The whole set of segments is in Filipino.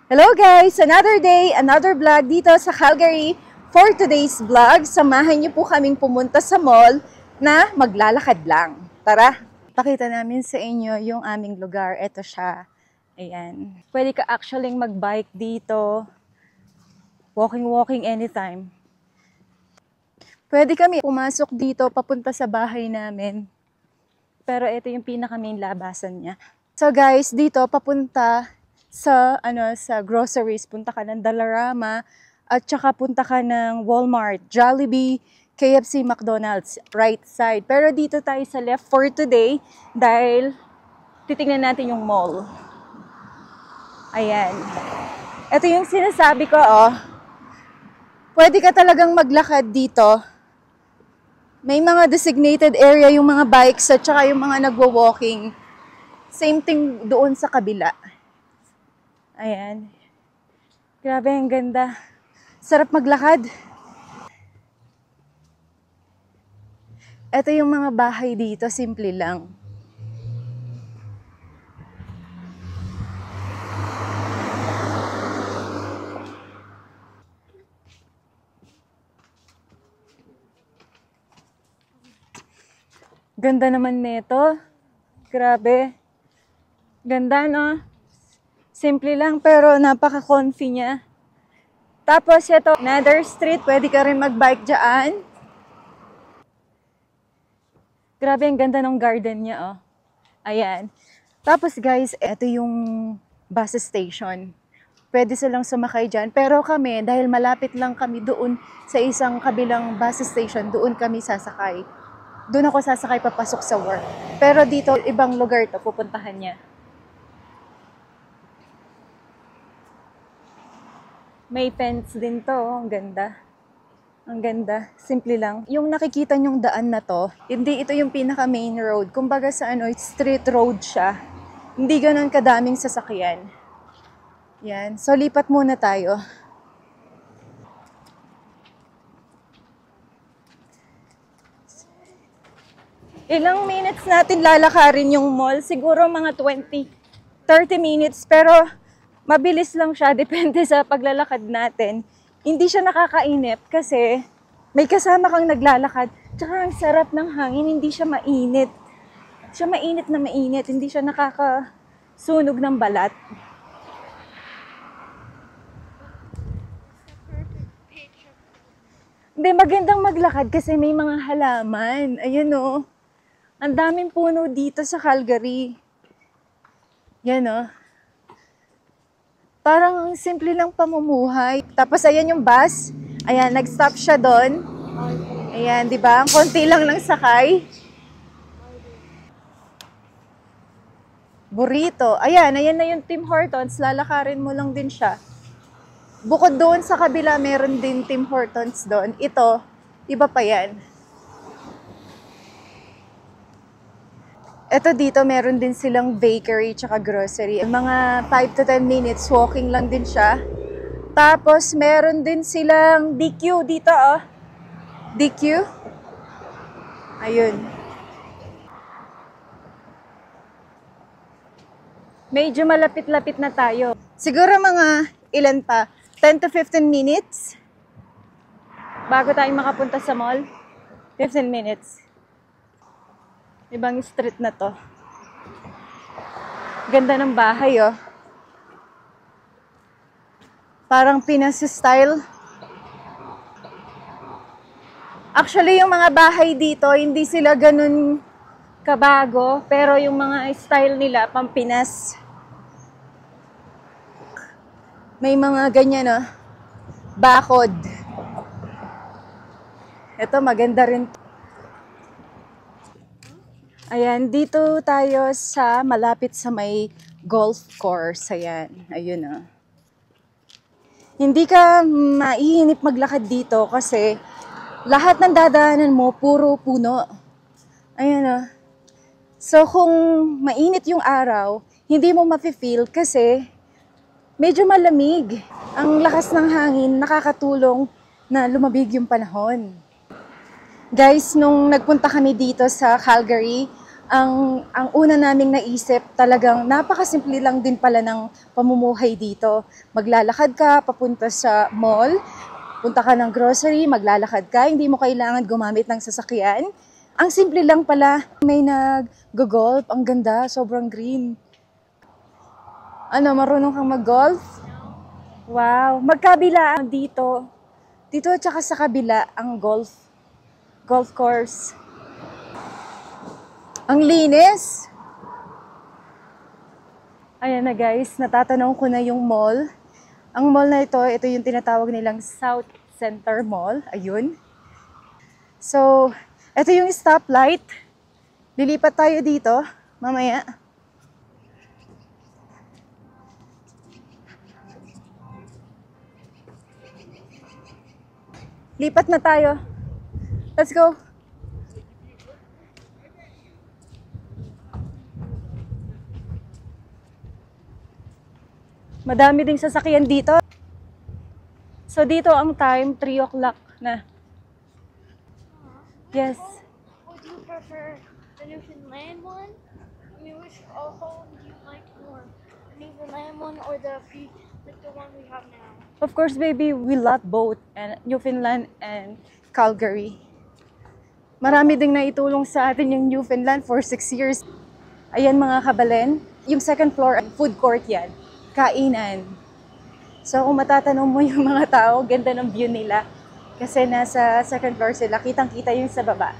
Hello guys! Another day, another vlog dito sa Calgary. For today's vlog, samahan niyo po kaming pumunta sa mall na maglalakad lang. Tara! Pakita namin sa inyo yung aming lugar. Ito siya. Ayan. Pwede ka actually mag-bike dito. Walking anytime. Pwede kami pumasok dito papunta sa bahay namin. Pero ito yung pinaka-main labasan niya. So guys, dito papunta sa groceries, punta ka ng Dollarama at saka punta ka ng Walmart, Jollibee, KFC, McDonald's, right side. Pero dito tayo sa left for today dahil titingnan natin yung mall. Ayan. Ito yung sinasabi ko, oh. Pwede ka talagang maglakad dito. May mga designated area yung mga bikes at saka yung mga nagwo-walking. Same thing doon sa kabila. Ayan. Grabe, ang ganda. Sarap maglakad. Ito yung mga bahay dito, simple lang. Ganda naman nito. Grabe. Ganda, no? Simple lang pero napaka-comfy niya. Tapos ito, another street, pwede ka rin mag-bike dyan. Grabe, ang ganda ng garden niya, oh. Ayan. Tapos guys, ito yung bus station. Pwede silang sumakay dyan. Pero kami, dahil malapit lang kami doon sa isang kabilang bus station, doon kami sasakay. Doon ako sasakay papasok sa work. Pero dito, ibang lugar to, pupuntahan niya. May fence din to, ang ganda. Ang ganda, simple lang. Yung nakikita nyong daan na to, hindi ito yung pinaka main road. Kumbaga sa street road siya. Hindi ganun kadaming sasakyan. Yan, so lipat muna tayo. Ilang minutes natin lalakarin yung mall? Siguro mga 20, 30 minutes, pero mabilis lang siya, depende sa paglalakad natin. Hindi siya nakakainip kasi may kasama kang naglalakad. Tsaka ang sarap ng hangin, hindi siya mainit. Siya mainit na mainit, hindi siya nakakasunog ng balat. Hindi, magandang maglakad kasi may mga halaman. Ayun o. Ang daming puno dito sa Calgary. Yan o. Parang simple lang pamumuhay. Tapos ayan yung bus. Ayan, nag-stop siya doon. Ayan, di ba? Ang konti lang ng sakay. Burrito. Ayan na yung Tim Hortons. Lalakarin mo lang din siya. Bukod doon sa kabila, meron din Tim Hortons doon. Ito, iba pa yan. Ito dito, meron din silang bakery tsaka grocery. Mga 5 to 10 minutes, walking lang din siya. Tapos, meron din silang DQ dito, oh. DQ. Ayun. Medyo malapit-lapit na tayo. Siguro mga ilan pa? 10 to 15 minutes bago tayo makapunta sa mall. 15 minutes. Ibang street na to. Ganda ng bahay, oh. Parang Pinas style. Actually, yung mga bahay dito, hindi sila ganun kabago. Pero yung mga style nila, pang Pinas. May mga ganyan, oh. Bakod. Ito, maganda rin. Ayan, dito tayo sa malapit sa may golf course. Ayan, ayun o. Hindi ka maiinip maglakad dito kasi lahat ng dadaanan mo, puro puno. Ayan o. So, kung mainit yung araw, hindi mo mafe-feel kasi medyo malamig. Ang lakas ng hangin nakakatulong na lumabig yung panahon. Guys, nung nagpunta kami dito sa Calgary, ang una naming naisip, talagang napakasimple lang din pala ng pamumuhay dito. Maglalakad ka papunta sa mall, punta ka ng grocery, maglalakad ka, hindi mo kailangan gumamit ng sasakyan. Ang simple lang pala, may nag-golf, ang ganda, sobrang green. Ano, marunong kang mag-golf? Wow, magkabila dito. Dito at saka sa kabila ang golf course. Ang linis! Ayan na guys, natatanong ko na yung mall. Ang mall na ito yung tinatawag nilang South Center Mall. Ayun. So, ito yung stoplight. Lilipat tayo dito mamaya. Lipat na tayo. Let's go. Madami ding sasakyan dito. So dito ang time, 3 o'clock na. Yes. Would you prefer the Newfoundland one? I mean, which home do you like more? The Newfoundland one or the one we have now? Of course, baby, we love both, and Newfoundland and Calgary. Marami ding naitulong sa atin yung Newfoundland for 6 years. Ayan mga kabalen, yung second floor, food court yan. Kainan. So kung matatanong mo yung mga tao, ganda ng view nila. Kasi nasa second floor sila, kitang-kita yung sa baba.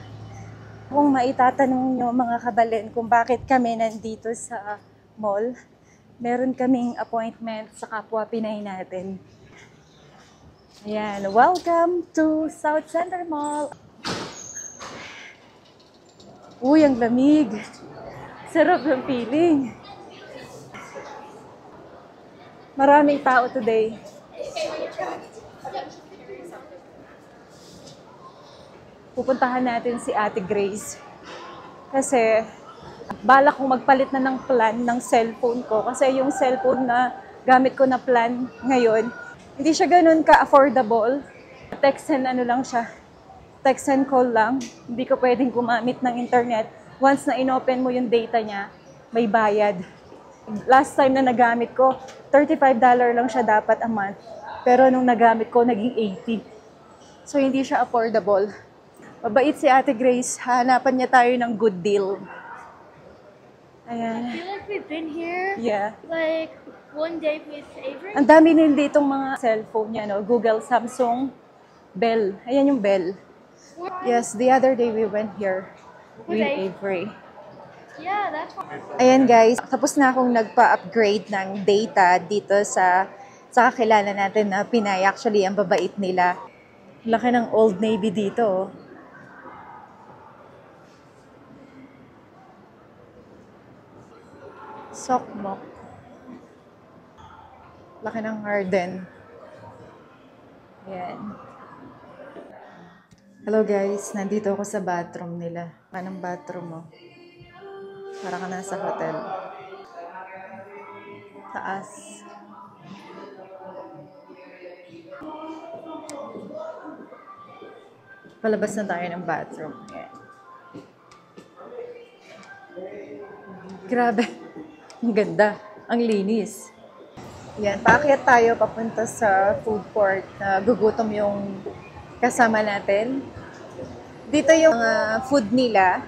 Kung maitatanong nyo mga kabalen kung bakit kami nandito sa mall, meron kaming appointment sa kapwa Pinay natin. Ayan, welcome to South Center Mall. Uy, ang lamig. Sarap ng feeling. Maraming tao today. Pupuntahan natin si Ate Grace. Kasi balak kong magpalit na ng plan ng cellphone ko. Kasi yung cellphone na gamit ko na plan ngayon, hindi siya ganun ka-affordable. Text and ano lang siya. Text and call lang. Hindi ko pwedeng gumamit ng internet. Once na inopen mo yung data niya, may bayad. Last time na nagamit ko, $35 lang siya dapat a month. Pero nung nagamit ko, naging 80. So, hindi siya affordable. Mabait si Ate Grace. Hanapan niya tayo ng good deal. Ayan. I feel like we've been here Yeah. like one day with Avery. Ang dami din ditong mga cellphone niya, no? Google, Samsung, Bell. Ayan yung Bell. Yes, the other day we went here with Avery. Yeah, that's what. Ayan guys, tapos na akong nagpa-upgrade ng data dito sa kakilala natin na Pinay. Actually, ang babait nila. Laki ng Old Navy dito. Sokmok. Laki ng garden. Ayan. Hello guys, nandito ako sa bathroom nila. Anong bathroom mo? Para ka nasa hotel. Taas. Palabas na tayo ng bathroom. Ayan. Grabe. Ang ganda. Ang linis. Yan, paakyat tayo papunta sa food court. Gugutom yung kasama natin. Dito yung food nila.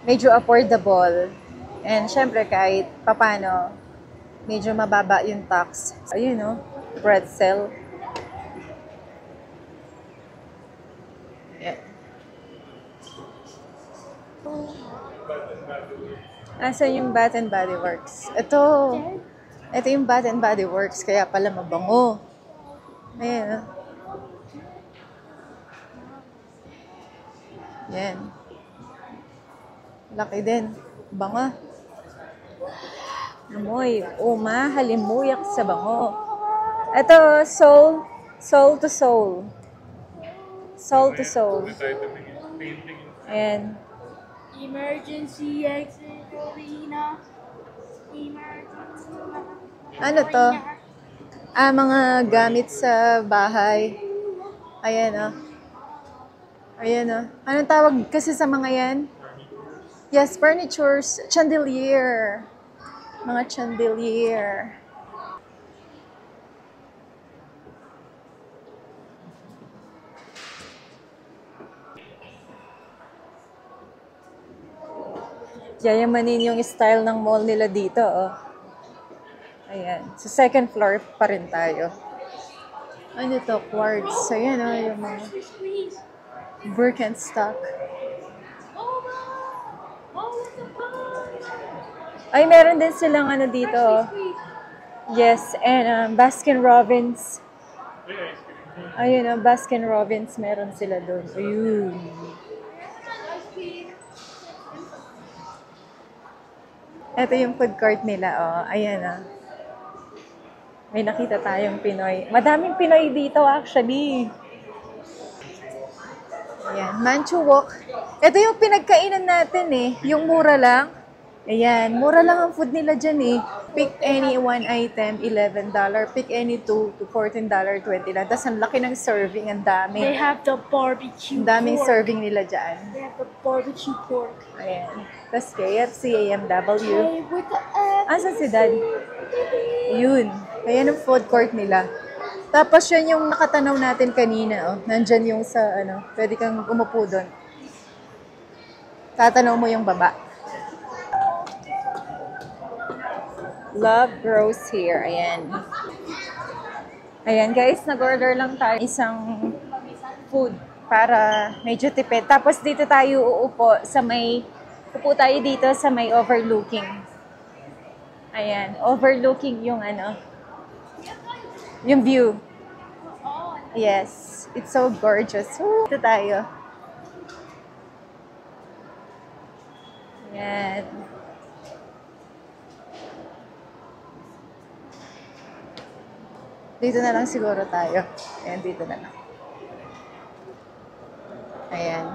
Medyo affordable. And syempre kahit papano, medyo mababa yung tax. Ayun no, pretzel. Yeah. Asan yung Bath and Body Works? Ito yung Bath and Body Works, kaya pala mabango. Ayan. Yan. Laki din. Bango. Amoy. Halimuyak sa bango. Ito, soul to soul. Soul to soul. Ayan. Emergency exit arena. Ano to? Mga gamit sa bahay. Ayan o. Ayan o. Anong tawag kasi sa mga yan? Yes, furnitures, chandelier. Mga chandelier. Yayamanin yung style ng mall nila dito, oh. Ayan. Sa second floor pa rin tayo. Ano to? Quartz. Ayan, oh, yung mga Birkenstock. Oh, no! Oh, what the fuck? Ay, meron din silang ano dito, oh. Yes, and Baskin-Robbins. Ayun, oh, Baskin-Robbins, meron sila doon. Ayun. Ito yung food court nila, oh. Ayan, oh. May nakita tayong Pinoy. Madaming Pinoy dito, actually. Ayan, Manchu Walk. Ito yung pinagkainan natin, eh. Yung mura lang. Ayan, mura lang ang food nila dyan, eh. Pick any one item, $11. Pick any two to $14, $20 lang. Tapos ang laki ng serving, ang dami. They have the barbecue Ang daming pork. serving nila dyan. They have the barbecue pork. Ayan. Tapos KFC, AMW. Hey, with the F. Asan si Dad? Yun. Ayan ang food court nila. Tapos yun yung nakatanaw natin kanina, oh. Nandyan yung sa, ano, pwede kang umupo doon. Tatanaw mo yung baba. Love grows here. Ayan. Ayan, guys. Nag-order lang tayo isang food para medyo tipid. Tapos dito tayo uupo sa may, upo tayo dito sa may overlooking. Ayan. Overlooking yung ano, yung view. Yes. It's so gorgeous. Dito tayo. Ayan. Dito na lang siguro tayo. Ayan, dito na lang. Ayan.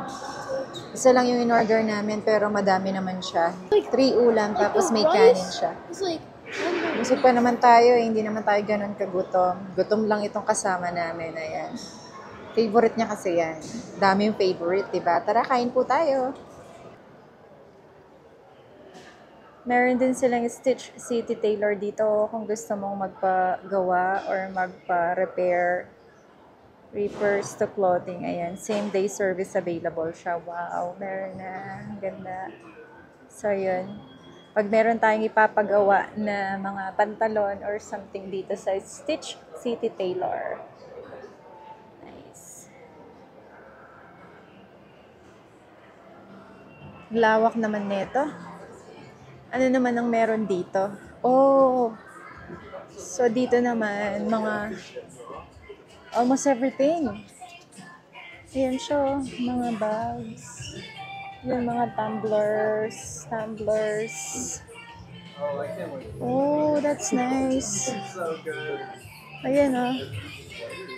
Isa lang yung in-order namin pero madami naman siya. 3 ulam tapos may kanin siya. It's like, Busog pa naman tayo, eh. Hindi naman tayo ganun kagutom. Gutom lang itong kasama namin. Ayan. Favorite niya kasi yan. Dami yung favorite, diba? Tara, kain po tayo. Meron din silang Stitch City Tailor dito kung gusto mong magpagawa or magpa-repair repairs to clothing. Ayan, same day service available siya. Wow, meron na. Ang ganda. So, yun. Pag meron tayong ipapagawa na mga pantalon or something dito sa Stitch City Tailor. Nice. Lawak naman nito. Ano naman ang meron dito? Oh! So, dito naman, mga almost everything. Ayan siya, oh. Mga bags. Yung mga tumblers. Oh, that's nice. Ayan, oh.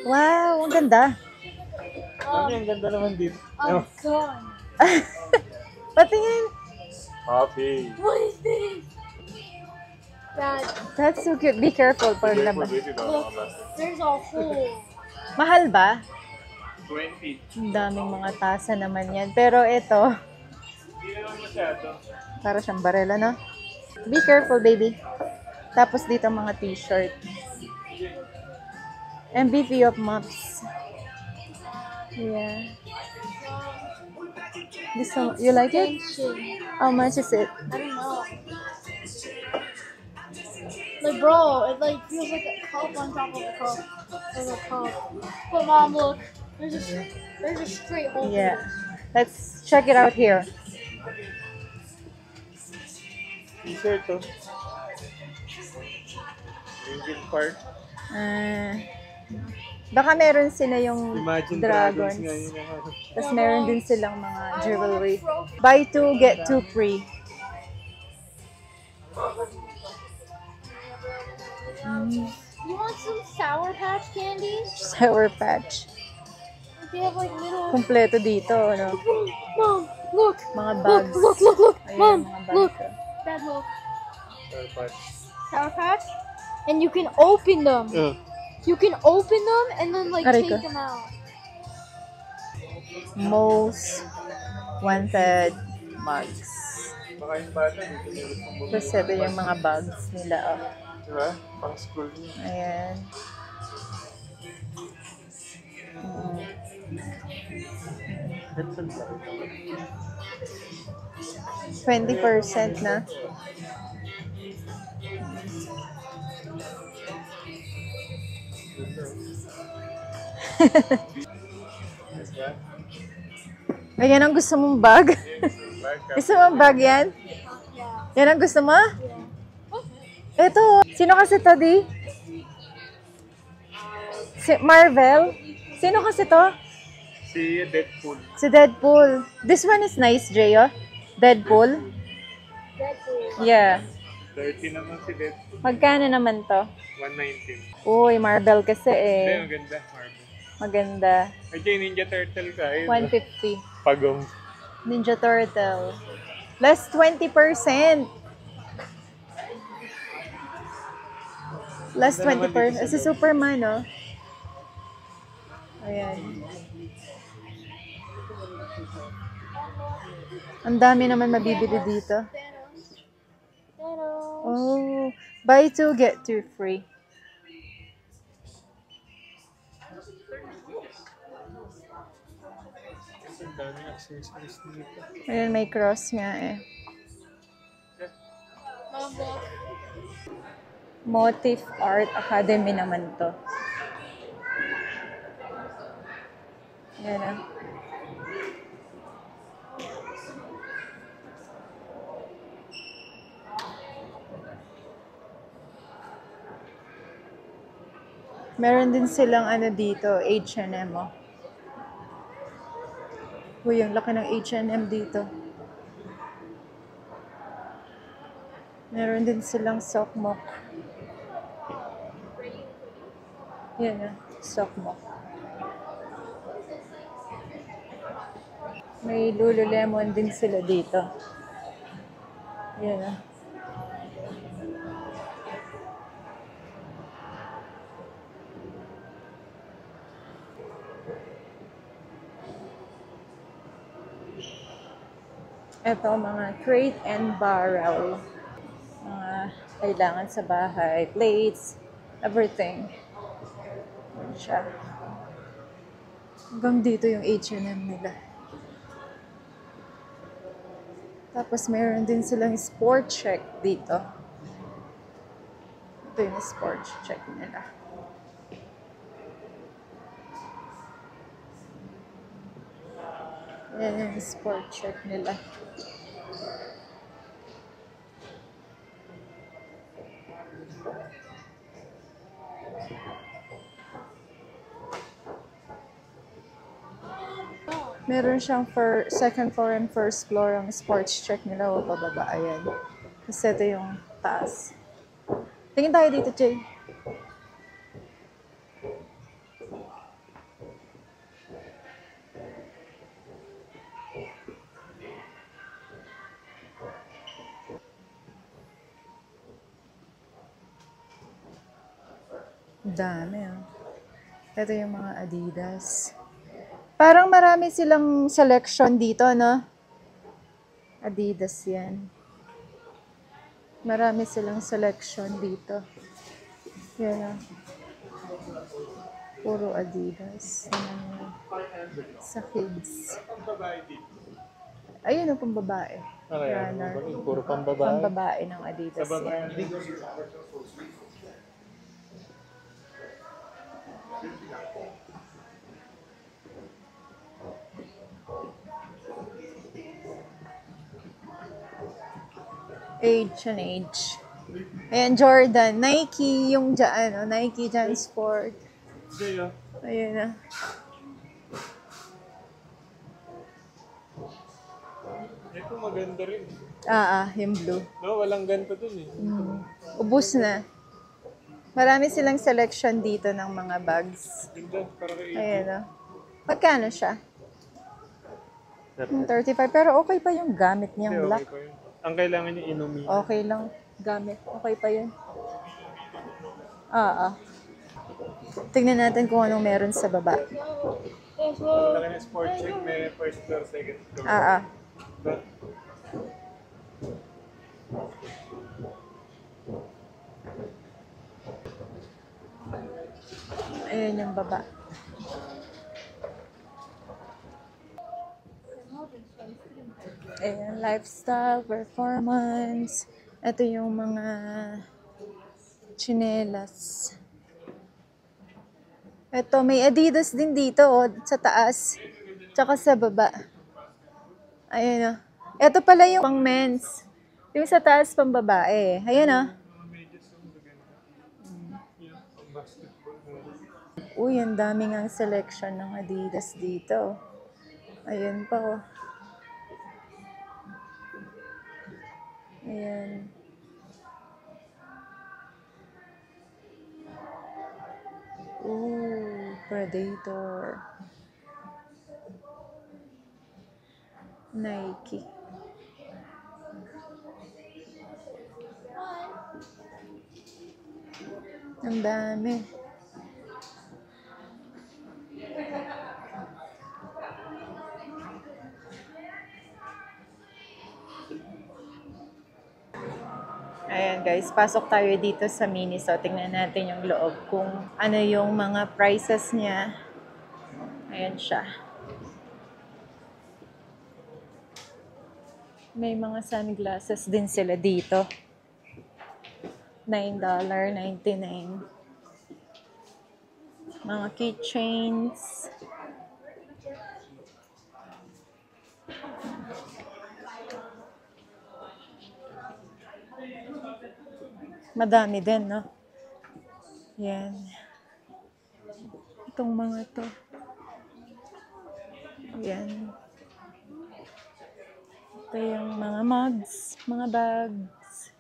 Wow, ang ganda. Ang ganda naman dito. I'm gone. Patingin. Coffee. What is this? Dad, That's so cute. Be careful pag laban. look, there's a hole. Mahal ba? 20. Ang daming mga tasa naman yan. Pero ito, Hindi naman masyado. para siyang barela, no? Be careful, baby. Tapos dito mga t-shirt. MVP of mops. Yeah. You like it? Tension. How much is it? I don't know. Like, bro, it like feels like a cup on top of a cup. Like a cup. But mom, look, there's a straight hole. Yeah. Let's check it out here. T-shirt to. Linkin Park. Baka meron sila yung Imagine dragons. Dragons nga yun. Ako. Tapos meron din silang mga jewelry. Buy 2, get 2 free. You want some Sour Patch candies? Sour Patch. They have like little. Kompleto dito, no? Mom, look. Mga Look, bags. look. Ayan, Mom, mga bags. look. Dad, look. Starbucks. Sour Patch. And you can open them. You can open them and then like Aray take ko. them out. Most wanted mugs. Baka yung bata dito niya gustong bumili. Tapos ito yung mga bags nila. Oh. Diba? Pang school niya. Ayan. 20% na. Diba? Ayan ang gusto mong bag? Gusto mong bag yan? Yeah. Yan ang gusto mo? Yeah. Ito. Sino kasi to, Di? Si Marvel? Sino kasi to? Si Deadpool. Si Deadpool. This one is nice, Jay, oh. Deadpool. Deadpool. Yeah. 30 naman si Deadpool. Magkano naman to? 119. Uy, Marvel kasi Hindi, eh. maganda. Marvel. Maganda. Ay, kay Ninja Turtle ka. Ayun, 150. Pagong. Ninja Turtle. Less 20%. Less 20%. Si Superman, no? Ayan. Ang dami naman mabibili dito. Thanos. Thanos. Oh, buy two, get two free. Ang daming accessories dito. Ayan, may cross nga eh. Mama. Motif Art Academy naman to. Ayan ah. Meron din silang ano dito, H&M oh. Uy, ang laki ng H&M dito. Meron din silang Sokmok. Yan ah, Sokmok. May Lululemon din sila dito. Yan ah. Ito, mga crate and barrel. Mga kailangan sa bahay. Plates, everything. Yan siya. Hanggang dito yung H&M nila. Tapos meron din silang sport check dito. Ito yung sport check nila. Yan yung sport check nila. Meron siyang second floor and first floor ang sports check nila o pababa. Ayan. Kasi ito yung taas. Tingin tayo dito, Jay. Dami oh. Ito yung mga Adidas. Parang marami silang selection dito, no? Adidas yan. Marami silang selection dito. Yan, puro Adidas. Yan, sa kids. Ayun ang pambabae. Runner. Puro pambabae. Pambabae ng Adidas Sa yan. babae. Age and age. Ayan, Jordan. Nike, yung dyan, Nike Jan Sport. Jay, oh. Ayan na. Ito maganda rin. Yung blue. No, walang ganito dun eh. Ubus na. Marami silang selection dito ng mga bags. Ganda, para kay Ayan Magkano siya? 35. Pero okay pa yung gamit Hindi, niyang okay black. pa yun. Ang kailangan niya inumin. Okay lang. Gamit. Okay pa yun. Tingnan natin kung anong meron sa baba. Laki ng sport check, may first floor, second floor. Ah. Ba? Ayan yung baba. Ayan, lifestyle, performance. Ito yung mga chinelas. Ito, may Adidas din dito, oh, sa taas. Tsaka sa baba. Ayan, oh. Ito pala yung pang men's. Yung sa taas, pang babae. Ayan, oh. Mga medyas yung maganda. Yan, pang basketball mo. Uy, ang dami ngang selection ng Adidas dito. Ayan pa, oh. Ayan. Ooh, Predator. Nike. Ang dami. Ayan guys, pasok tayo dito sa Miniso. Tingnan natin yung loob kung ano yung mga prices niya. Ayan siya. May mga sunglasses din sila dito. $9.99. Mga keychains. Madami din, no? Yan. Itong mga to. Yan. Ito yung mga mugs, mga bags,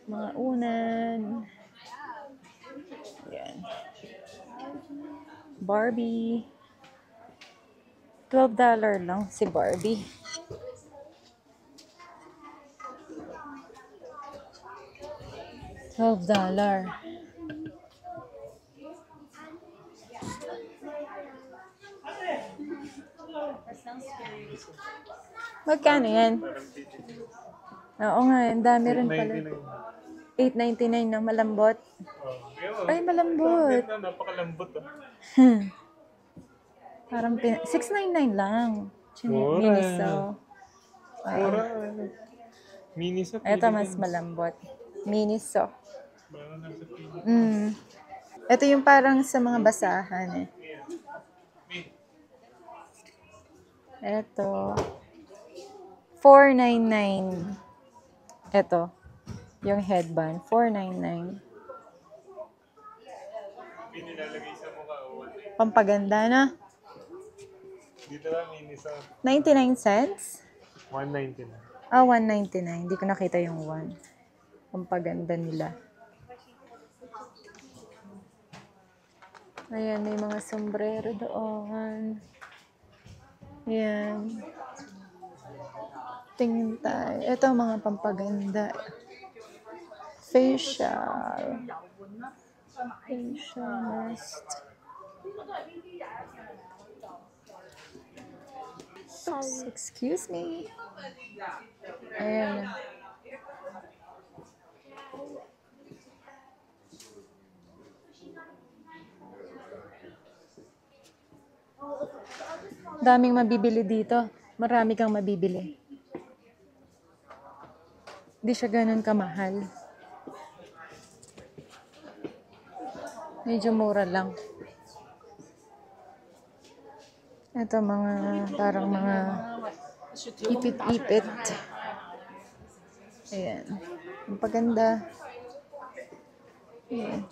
mga unan. Yan. Barbie. $12 lang si Barbie. $12. Magkano yan? Oo nga, ang dami rin pala. $8.99 na malambot. Ay, malambot. Napakalambot ah. Parang $6.99 lang. Mura. Miniso. Mura. Miniso. Ito mas malambot. Miniso. Parang nasa Pilipinas. Ito yung parang sa mga basahan eh. Ito. $4.99. Ito. Yung headband. $4.99. Pinilalagay sa mukha o wala. Pampaganda na. Dito lang Miniso. 99 cents? 199. Ah, $1.99. Hindi ko nakita yung 1. Pampaganda nila. Ayan, may mga sombrero doon. Ayan. Tingin tayo. Ito mga pampaganda. Facial. Facial mask. Oops, excuse me. Ayan. Daming mabibili dito. Marami kang mabibili. Di siya ganun kamahal. Medyo mura lang. Ito mga, parang mga ipit-ipit. Ayan. Ang paganda. Ayan.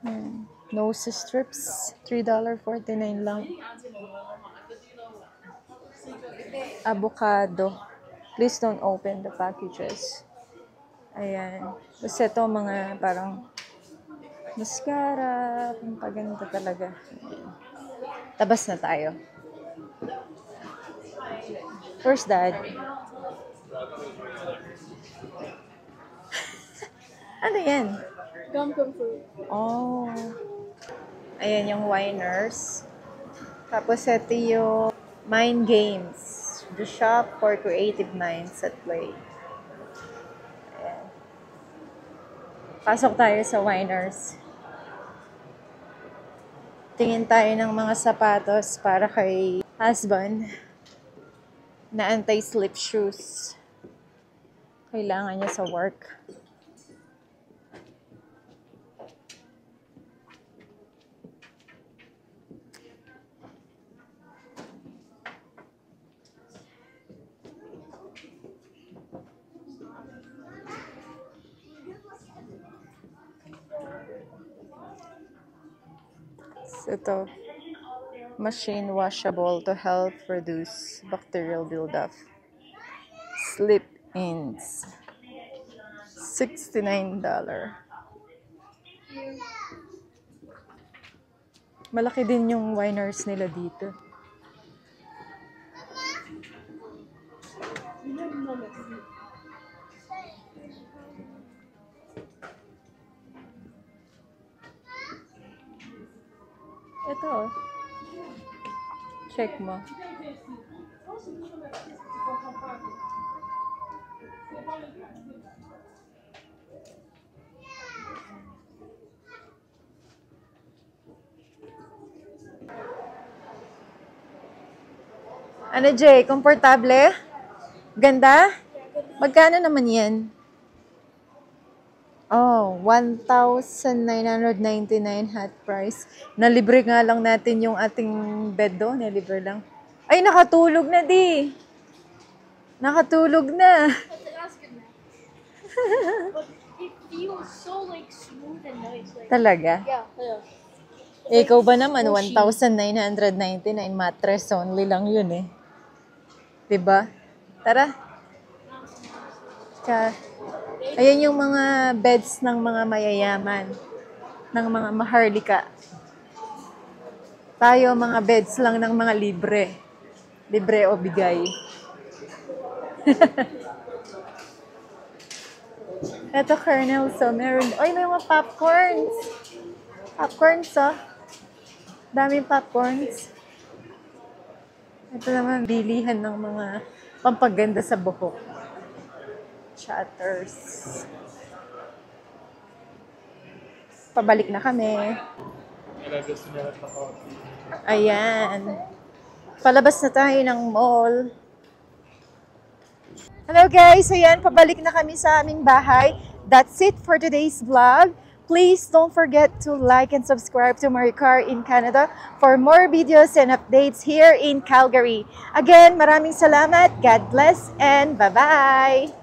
Ayan. Nose strips. $3.49 lang. Avocado. Please don't open the packages. Ayan. Tapos ito mga parang mascara. Ang paganda talaga. Ayan. Tabas na tayo. Where's Dad? Ano yan? Gum fruit. Oh. Ayan yung Winers. Tapos ito yung Mind Games. The shop for creative minds at play. Pasok tayo sa Winers. Tingin tayo ng mga sapatos para kay husband na anti-slip shoes. Kailangan niya sa work. Ito, machine washable to help reduce bacterial buildup. Slip-ins. $69. Malaki din yung Winers nila dito. Ito, oh. Check mo. Ano, Jay? Komportable? Ganda? Magkano naman yan? Oh, 1,999 hot price. Nalibre nga lang natin yung ating bed doon. Nalibre lang. Ay, nakatulog na, di. Nakatulog na. That's good now. But it feels so like smooth and nice. Like, Talaga? yeah. Ikaw ba naman, 1,999 mattress only lang yun eh. Diba? Tara. Ayan yung mga beds ng mga mayayaman, ng mga maharlika. Tayo, mga beds lang ng mga libre. Libre o bigay. Ito, Colonel, so meron, ay, may mga popcorns. Popcorns, oh. Daming popcorns. Ito naman, bilihan ng mga pampaganda sa buhok. Chatters. Pabalik na kami. Ilagay nila sa coffee. Ayan. Palabas na tayo ng mall. Hello guys! Ayan, pabalik na kami sa aming bahay. That's it for today's vlog. Please don't forget to like and subscribe to Maricar in Canada for more videos and updates here in Calgary. Again, maraming salamat. God bless and bye-bye!